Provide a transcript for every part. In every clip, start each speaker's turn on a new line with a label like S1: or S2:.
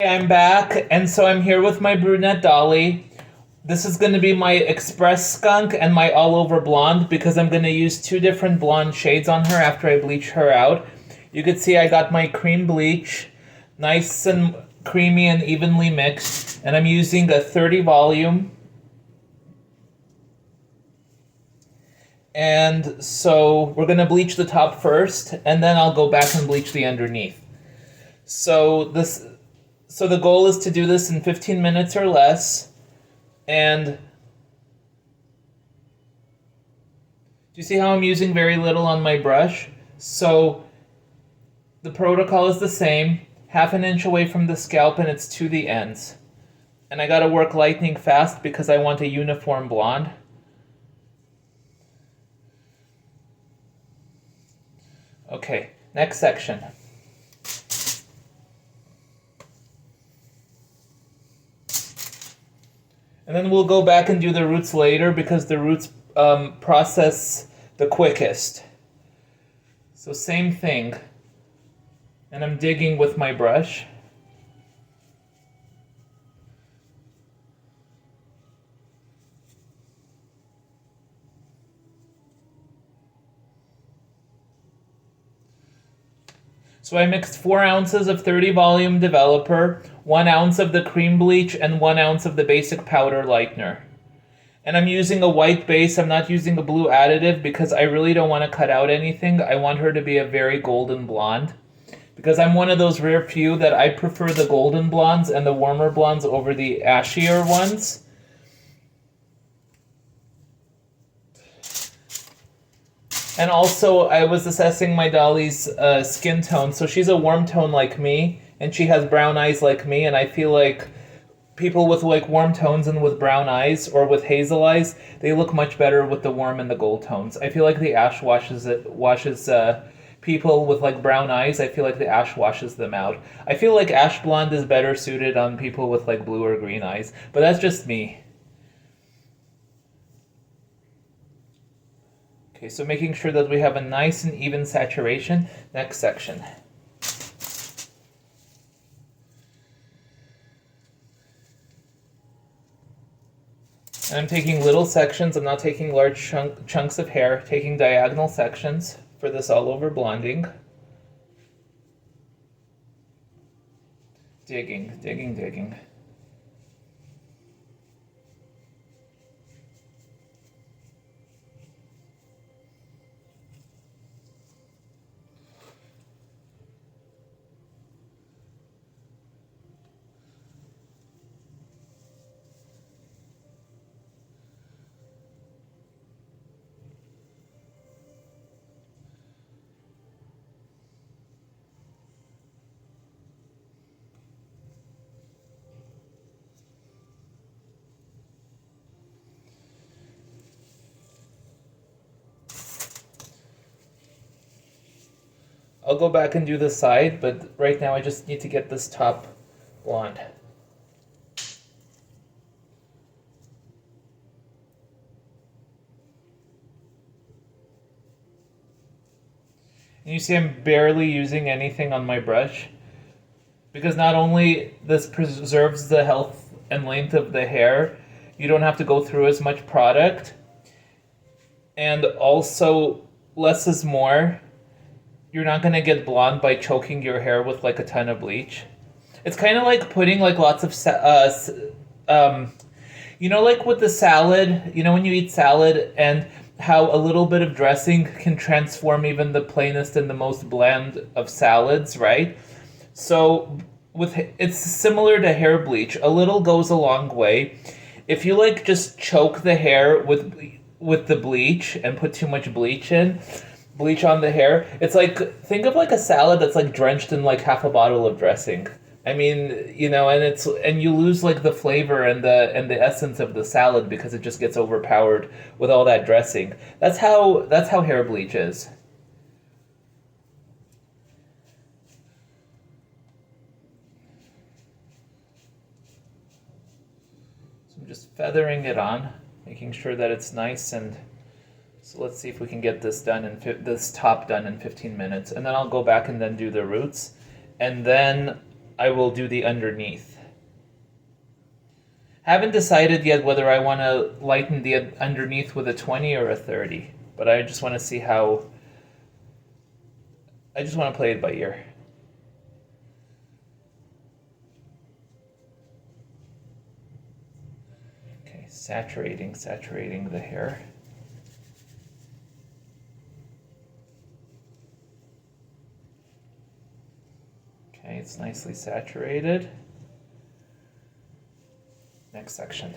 S1: I'm back, and so I'm here with my brunette Dolly. This is going to be my express skunk and my all over blonde because I'm going to use two different blonde shades on her after I bleach her out. You can see I got my cream bleach, nice and creamy and evenly mixed, and I'm using a 30 volume. And so we're going to bleach the top first, and then I'll go back and bleach the underneath. So this so the goal is to do this in 15 minutes or less. And do you see how I'm using very little on my brush? So the protocol is the same, half an inch away from the scalp and it's to the ends. And I gotta work lightning fast because I want a uniform blonde. Okay, next section. And then we'll go back and do the roots later because the roots process the quickest. So same thing. And I'm digging with my brush. So I mixed 4 ounces of 30 volume developer, 1 ounce of the cream bleach, and 1 ounce of the basic powder lightener. And I'm using a white base. I'm not using a blue additive because I really don't want to cut out anything. I want her to be a very golden blonde. Because I'm one of those rare few that I prefer the golden blondes and the warmer blondes over the ashier ones. And also, I was assessing my Dolly's skin tone. So she's a warm tone like me, and she has brown eyes like me, and I feel like people with like warm tones and with brown eyes or with hazel eyes, they look much better with the warm and the gold tones. I feel like the ash washes people with like brown eyes. I feel like the ash washes them out. I feel like ash blonde is better suited on people with like blue or green eyes, but that's just me. Okay, so making sure that we have a nice and even saturation. Next section. And I'm taking little sections. I'm not taking large chunks of hair, taking diagonal sections for this all over blonding. Digging, digging, digging. I'll go back and do the side, but right now I just need to get this top blonde. And you see I'm barely using anything on my brush because not only this preserves the health and length of the hair, you don't have to go through as much product, and also less is more. You're not gonna get blonde by choking your hair with like a ton of bleach. It's kind of like putting like lots of like with the salad, when you eat salad and how a little bit of dressing can transform even the plainest and the most bland of salads, right? So it's similar to hair bleach. A little goes a long way. If you like just choke the hair with the bleach and put too much bleach on the hair, it's like think of like a salad that's like drenched in like half a bottle of dressing. I mean, and you lose like the flavor and the essence of the salad because it just gets overpowered with all that dressing. That's how hair bleach is. So I'm just feathering it on, making sure that it's nice. And so let's see if we can get this top done in 15 minutes, and then I'll go back and then do the roots, and then I will do the underneath. Haven't decided yet whether I want to lighten the underneath with a 20 or a 30, but I just want to see how. I just want to play it by ear. Okay, saturating the hair. Okay, it's nicely saturated. Next section.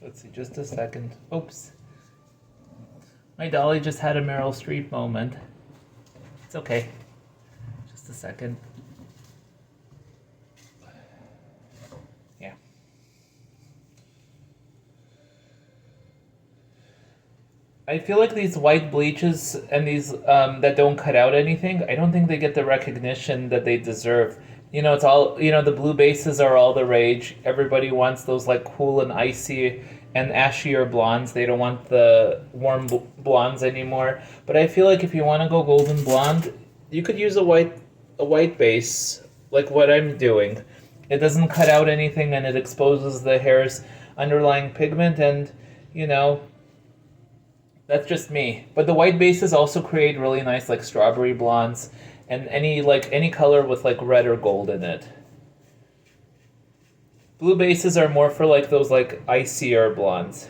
S1: Let's see, just a second. Oops. My dolly just had a Meryl Streep moment. It's okay. Just a second. Yeah. I feel like these white bleaches and these that don't cut out anything, I don't think they get the recognition that they deserve. You know, it's all, you know, the blue bases are all the rage. Everybody wants those like cool and icy and ashier blondes. They don't want the warm blondes anymore. But I feel like if you want to go golden blonde, you could use a white base like what I'm doing. It doesn't cut out anything and it exposes the hair's underlying pigment, and you know, that's just me. But the white bases also create really nice like strawberry blondes and any color with like red or gold in it. Blue bases are more for like those like icier blondes.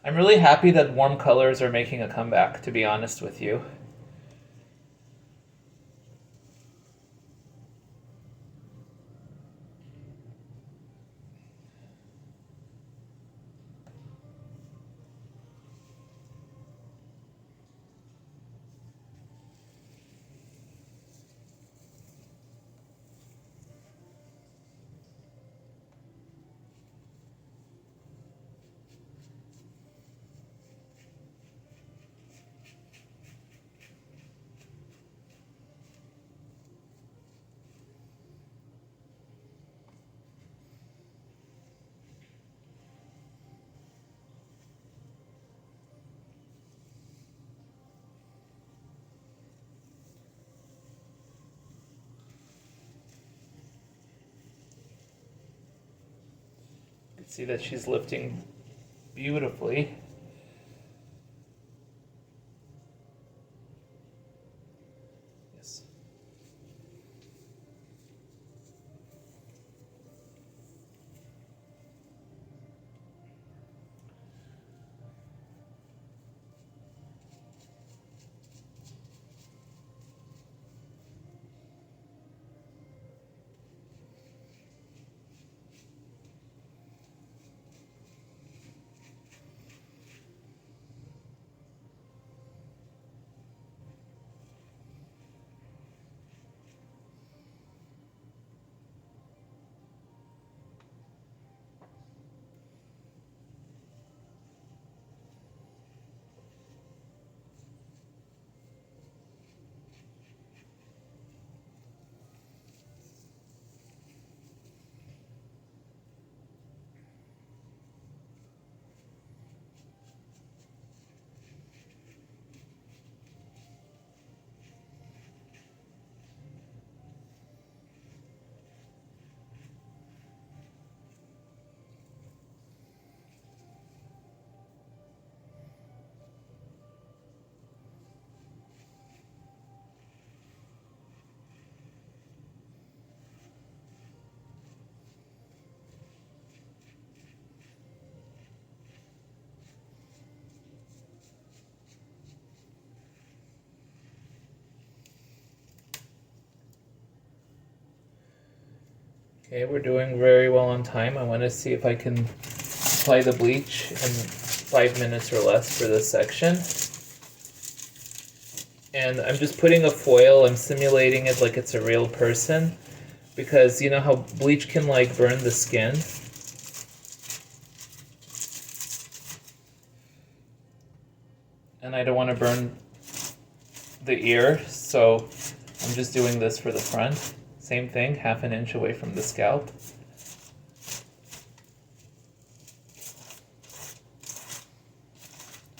S1: I'm really happy that warm colors are making a comeback, to be honest with you. You can see that she's lifting beautifully. Yes. Okay, we're doing very well on time. I want to see if I can apply the bleach in 5 minutes or less for this section. And I'm just putting a foil, I'm simulating it like it's a real person, because you know how bleach can like burn the skin? And I don't want to burn the ear, so I'm just doing this for the front. Same thing, 1/2 inch away from the scalp.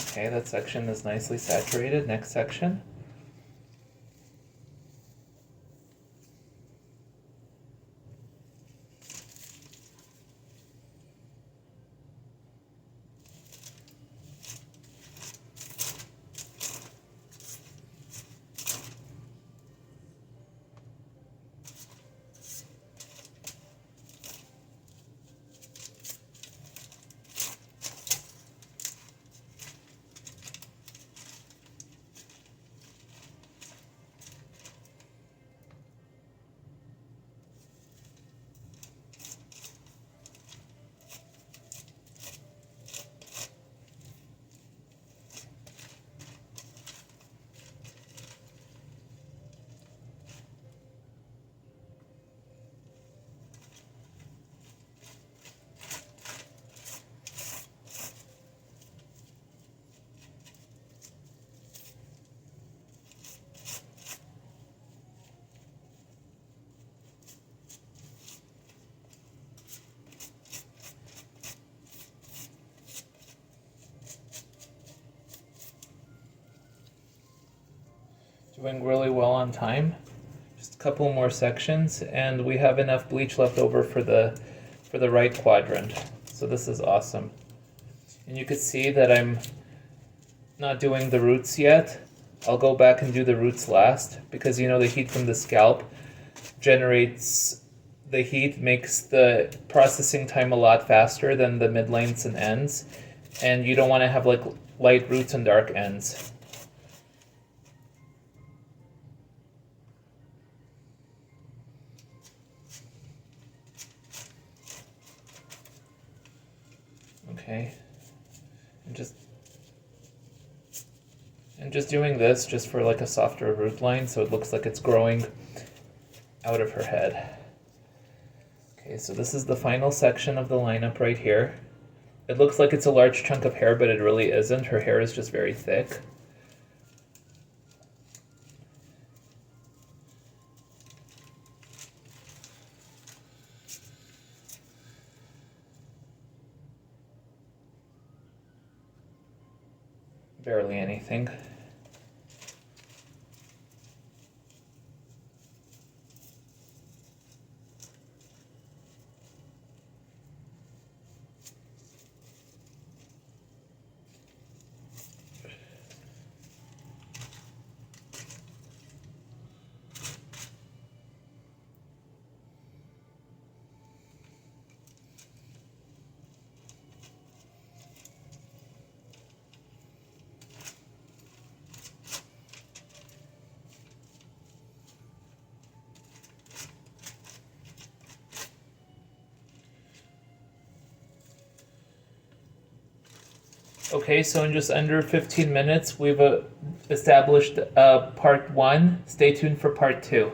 S1: Okay, that section is nicely saturated. Next section. Doing really well on time. Just a couple more sections, and we have enough bleach left over for the right quadrant. So this is awesome. And you can see that I'm not doing the roots yet. I'll go back and do the roots last, because you know the heat from the scalp generates the heat, makes the processing time a lot faster than the mid lengths and ends, and you don't want to have like light roots and dark ends. Okay, and just doing this just for like a softer root line, so it looks like it's growing out of her head. Okay, so this is the final section of the lineup right here. It looks like it's a large chunk of hair, but it really isn't. Her hair is just very thick. Barely anything. Okay, so in just under 15 minutes, we've established part 1. Stay tuned for part 2.